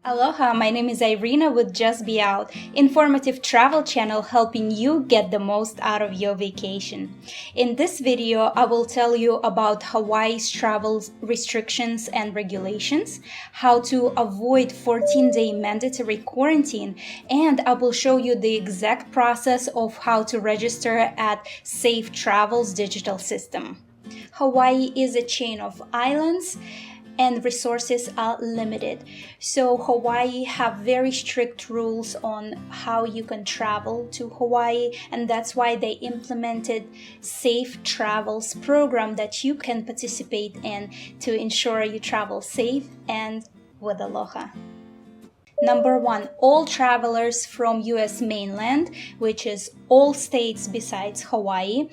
Aloha, my name is Irina with Just Be Out, informative travel channel helping you get the most out of your vacation. In this video, I will tell you about Hawaii's travel restrictions and regulations, how to avoid 14-day mandatory quarantine, and I will show you the exact process of how to register at Safe Travel's digital system. Hawaii is a chain of islands and resources are limited. So Hawaii have very strict rules on how you can travel to Hawaii, and that's why they implemented Safe Travels program that you can participate in to ensure you travel safe and with aloha. Number 1, all travelers from US mainland, which is all states besides Hawaii,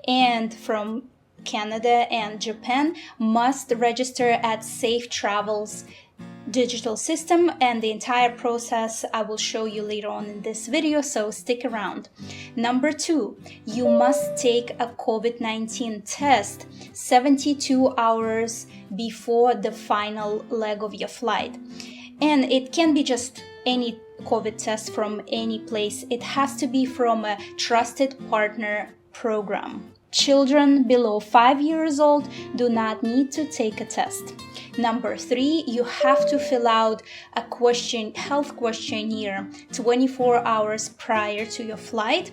and from Canada and Japan must register at Safe Travel's digital system, and the entire process I will show you later on in this video, so stick around. Number 2, you must take a COVID-19 test 72 hours before the final leg of your flight. And it can be just any COVID test from any place. It has to be from a trusted partner program. Children below 5 years old do not need to take a test. Number 3, you have to fill out a health questionnaire 24 hours prior to your flight.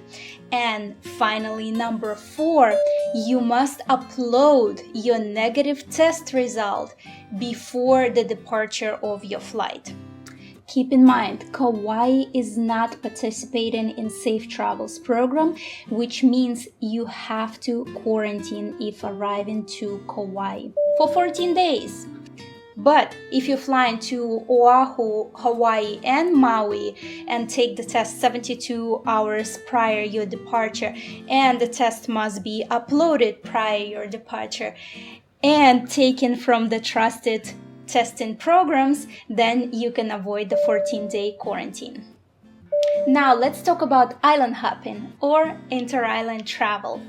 And finally, number 4, you must upload your negative test result before the departure of your flight. Keep in mind, Kauai is not participating in Safe Travels program, which means you have to quarantine if arriving to Kauai for 14 days. But if you fly into Oahu, Hawaii, and Maui and take the test 72 hours prior your departure, and the test must be uploaded prior your departure and taken from the trusted testing programs, then you can avoid the 14-day quarantine. Now let's talk about island hopping or inter-island travel.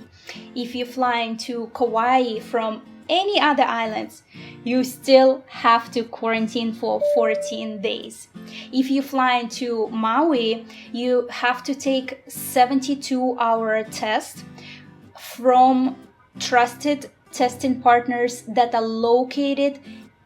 If you fly into Kauai from any other islands, you still have to quarantine for 14 days. If you fly into Maui, you have to take 72-hour test from trusted testing partners that are located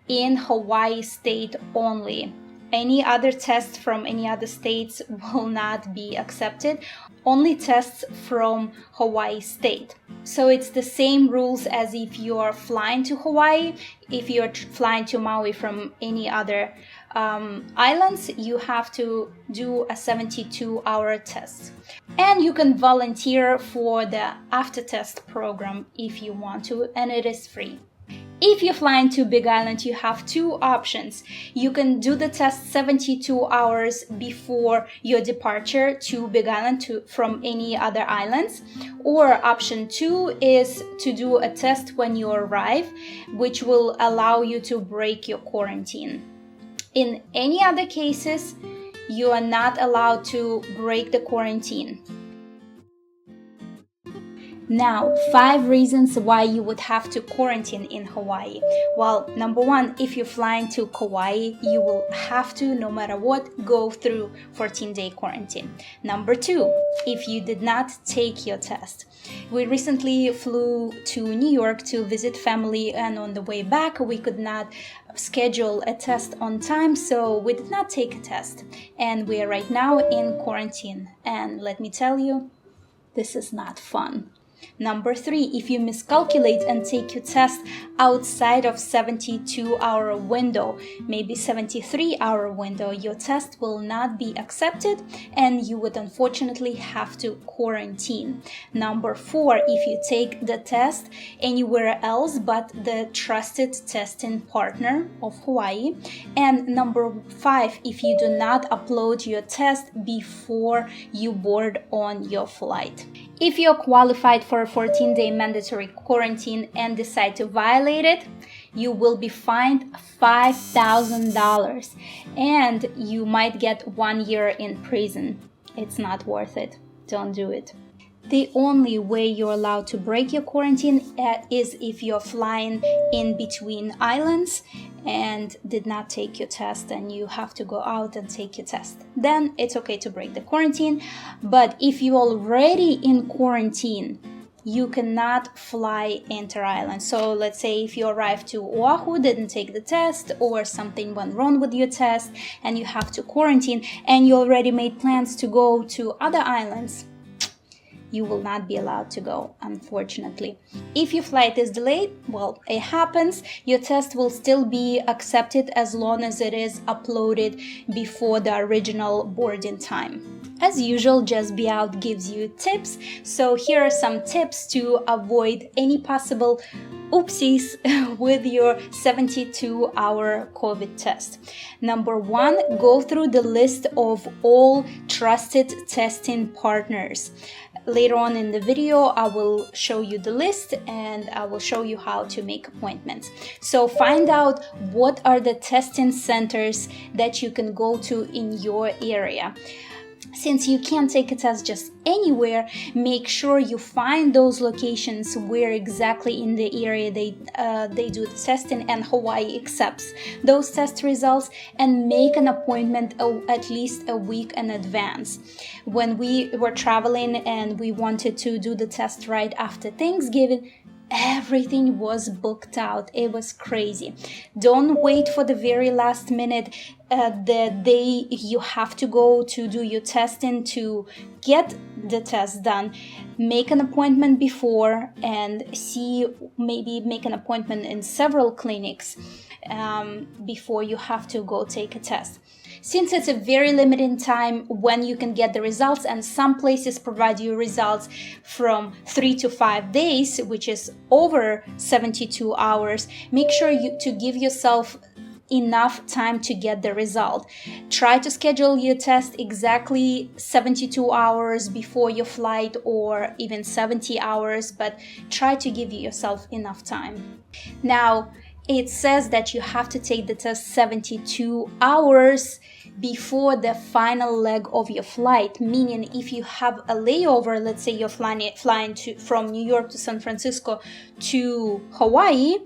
in Hawaii state only. Any other tests from any other states will not be accepted. Only tests from Hawaii state. So it's the same rules as if you are flying to Hawaii. If you're flying to Maui from any other islands, you have to do a 72-hour test. And you can volunteer for the after test program if you want to, and it is free. If you fly into Big Island, you have 2 options. You can do the test 72 hours before your departure to Big Island from any other islands. Or option 2 is to do a test when you arrive, which will allow you to break your quarantine. In any other cases, you are not allowed to break the quarantine. Now, 5 reasons why you would have to quarantine in Hawaii. Well, number 1, if you're flying to Kauai, you will have to, no matter what, go through 14-day quarantine. Number 2, if you did not take your test. We recently flew to New York to visit family, and on the way back, we could not schedule a test on time, so we did not take a test. And we are right now in quarantine. And let me tell you, this is not fun. Number 3, if you miscalculate and take your test outside of 72-hour window, maybe 73-hour window, your test will not be accepted and you would unfortunately have to quarantine. Number 4, if you take the test anywhere else but the trusted testing partner of Hawaii. And number 5, if you do not upload your test before you board on your flight. If you're qualified for a 14-day mandatory quarantine and decide to violate it, you will be fined $5,000 and you might get 1 year in prison. It's not worth it. Don't do it. The only way you're allowed to break your quarantine is if you're flying in between islands and did not take your test and you have to go out and take your test. Then it's okay to break the quarantine. But if you're already in quarantine, you cannot fly inter-island. So let's say if you arrive to Oahu, didn't take the test, or something went wrong with your test and you have to quarantine, and you already made plans to go to other islands, you will not be allowed to go, unfortunately. If your flight is delayed, well, it happens. Your test will still be accepted as long as it is uploaded before the original boarding time. As usual, Just Be Out gives you tips. So here are some tips to avoid any possible oopsies with your 72-hour COVID test. Number one, go through the list of all trusted testing partners. Later on in the video, I will show you the list and I will show you how to make appointments. So find out what are the testing centers that you can go to in your area. Since you can't take a test just anywhere, make sure you find those locations where exactly in the area they do the testing and Hawaii accepts those test results, and make an appointment at least a week in advance. When we were traveling and we wanted to do the test right after Thanksgiving, everything was booked out. It was crazy. Don't wait for the very last minute, the day you have to go to do your testing to get the test done. Make an appointment before and maybe make an appointment in several clinics before you have to go take a test. Since it's a very limited time when you can get the results, and some places provide you results from 3 to 5 days, which is over 72 hours, make sure to give yourself enough time to get the result. Try to schedule your test exactly 72 hours before your flight, or even 70 hours, but try to give yourself enough time. Now, it says that you have to take the test 72 hours before the final leg of your flight, meaning if you have a layover, let's say you're flying from New York to San Francisco to Hawaii,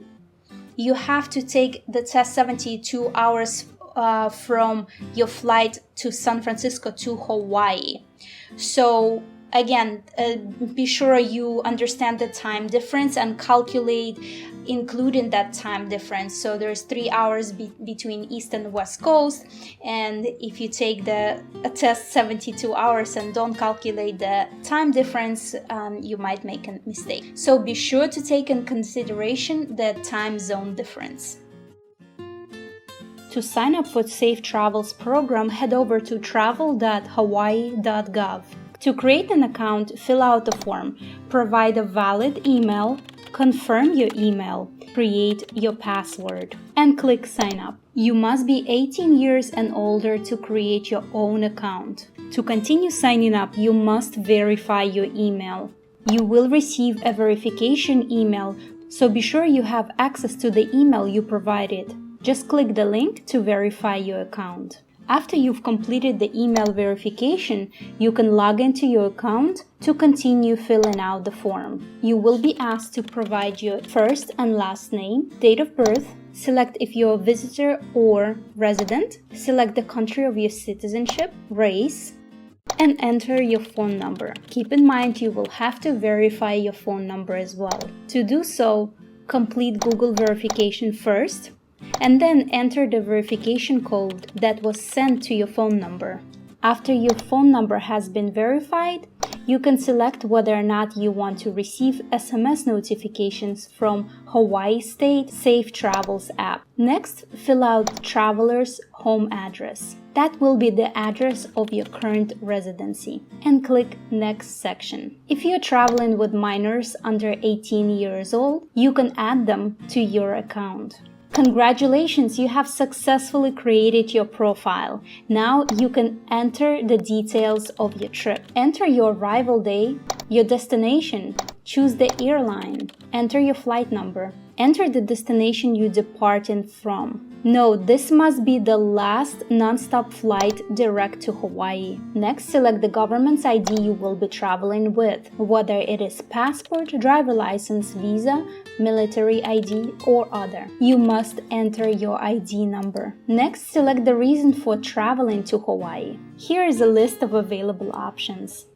you have to take the test 72 hours from your flight to San Francisco to Hawaii. So again, be sure you understand the time difference and calculate including that time difference. So there's 3 hours between East and West Coast, and if you take the test 72 hours and don't calculate the time difference, you might make a mistake. So be sure to take in consideration the time zone difference. To sign up for Safe Travels program, head over to travel.hawaii.gov. To create an account, fill out a form, provide a valid email, confirm your email, create your password, and click sign up. You must be 18 years and older to create your own account. To continue signing up, you must verify your email. You will receive a verification email, so be sure you have access to the email you provided. Just click the link to verify your account. After you've completed the email verification, you can log into your account to continue filling out the form. You will be asked to provide your first and last name, date of birth, select if you're a visitor or resident, select the country of your citizenship, race, and enter your phone number. Keep in mind you will have to verify your phone number as well. To do so, complete Google verification first, and then enter the verification code that was sent to your phone number. After your phone number has been verified, you can select whether or not you want to receive SMS notifications from Hawaii State Safe Travels app. Next, fill out traveler's home address. That will be the address of your current residency, and click Next section. If you're traveling with minors under 18 years old, you can add them to your account. Congratulations, you have successfully created your profile. Now you can enter the details of your trip. Enter your arrival day, your destination, choose the airline, enter your flight number, enter the destination you're departing from. Note, this must be the last non-stop flight direct to Hawaii. Next, select the government's ID you will be traveling with, whether it is passport, driver license, visa, military ID, or other. You must enter your ID number. Next, select the reason for traveling to Hawaii. Here is a list of available options.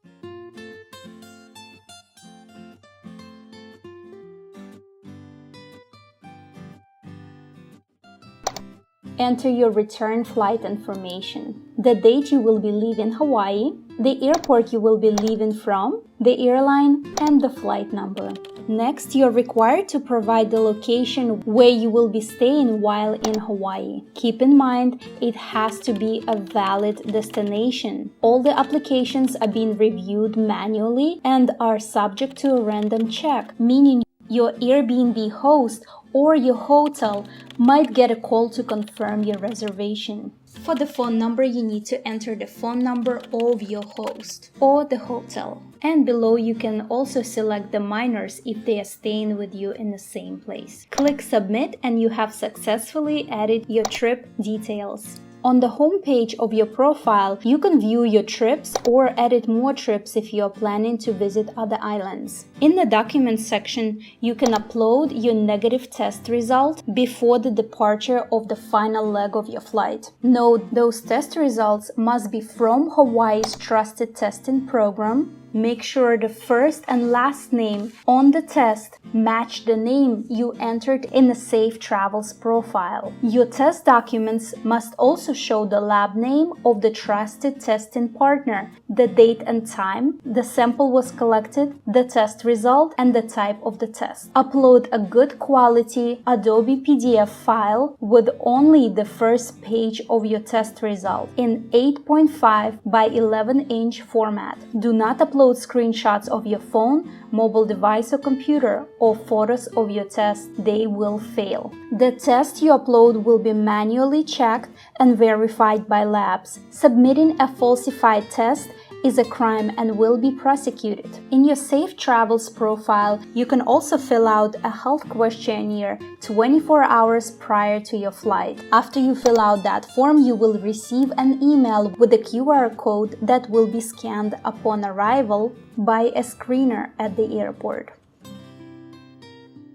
Enter your return flight information, the date you will be leaving Hawaii, the airport you will be leaving from, the airline, and the flight number. Next, you're required to provide the location where you will be staying while in Hawaii. Keep in mind, it has to be a valid destination. All the applications are being reviewed manually and are subject to a random check, meaning your Airbnb host or your hotel might get a call to confirm your reservation. For the phone number, you need to enter the phone number of your host or the hotel. And below, you can also select the minors if they are staying with you in the same place. Click Submit and you have successfully added your trip details. On the home page of your profile, you can view your trips or edit more trips if you are planning to visit other islands. In the Documents section, you can upload your negative test result before the departure of the final leg of your flight. Note, those test results must be from Hawaii's trusted testing program. Make sure the first and last name on the test match the name you entered in the Safe Travels profile. Your test documents must also show the lab name of the trusted testing partner, the date and time the sample was collected, the test result, and the type of the test. Upload a good quality Adobe PDF file with only the first page of your test result in 8.5 by 11-inch format. Do not upload screenshots of your phone, mobile device or computer, or photos of your test. They will fail. The test you upload will be manually checked and verified by labs. Submitting a falsified test is a crime and will be prosecuted. In your Safe Travels profile, you can also fill out a health questionnaire 24 hours prior to your flight. After you fill out that form, you will receive an email with a QR code that will be scanned upon arrival by a screener at the airport.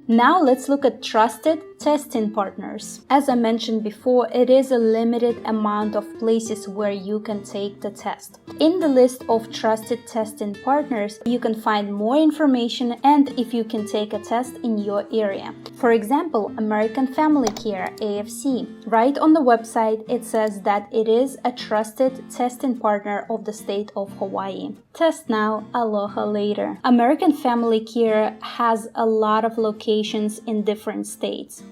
Now let's look at trusted testing partners. As I mentioned before, it is a limited amount of places where you can take the test. In the list of trusted testing partners, you can find more information and if you can take a test in your area. For example, American Family Care, AFC. Right on the website, it says that it is a trusted testing partner of the state of Hawaii. Test now, aloha later. American Family Care has a lot of locations in different states.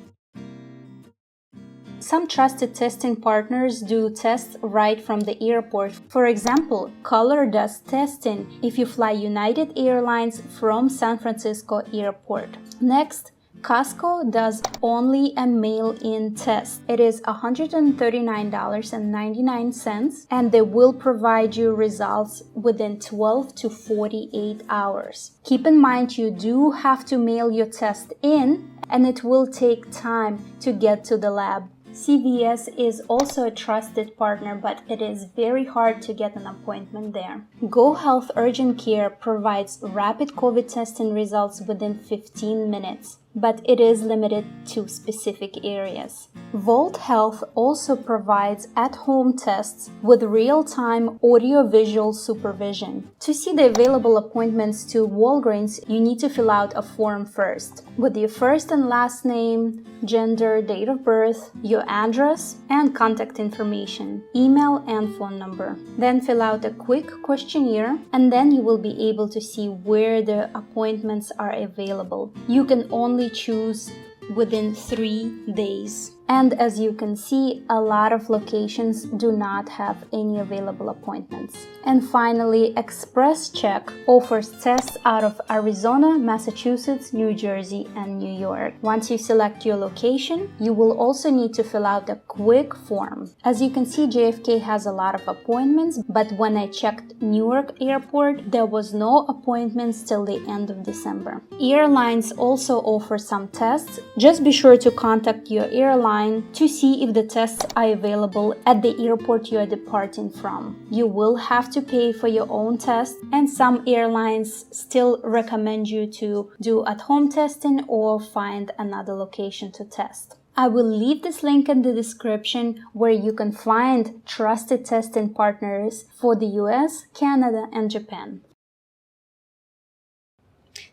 Some trusted testing partners do tests right from the airport. For example, Color does testing if you fly United Airlines from San Francisco Airport. Next, Costco does only a mail-in test. It is $139.99 and they will provide you results within 12 to 48 hours. Keep in mind you do have to mail your test in and it will take time to get to the lab. CVS is also a trusted partner, but it is very hard to get an appointment there. Go Health Urgent Care provides rapid COVID testing results within 15 minutes, but it is limited to specific areas. Volt Health also provides at-home tests with real-time audio-visual supervision. To see the available appointments to Walgreens, you need to fill out a form first, with your first and last name, gender, date of birth, your address, and contact information, email and phone number. Then fill out a quick questionnaire, and then you will be able to see where the appointments are available. You can only choose within 3 days. And as you can see, a lot of locations do not have any available appointments. And finally, Express Check offers tests out of Arizona, Massachusetts, New Jersey, and New York. Once you select your location, you will also need to fill out a quick form. As you can see, JFK has a lot of appointments, but when I checked Newark Airport, there was no appointments till the end of December. Airlines also offer some tests. Just be sure to contact your airline to see if the tests are available at the airport you are departing from. You will have to pay for your own test, and some airlines still recommend you to do at-home testing or find another location to test. I will leave this link in the description where you can find trusted testing partners for the US, Canada, and Japan.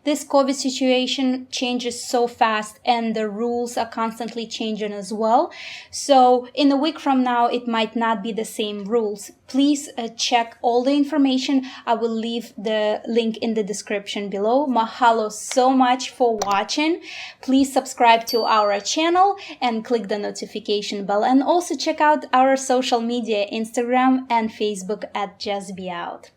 This COVID situation changes so fast and the rules are constantly changing as well. So in a week from now, it might not be the same rules. Please check all the information. I will leave the link in the description below. Mahalo so much for watching. Please subscribe to our channel and click the notification bell. And also check out our social media, Instagram and Facebook at JustBeOut.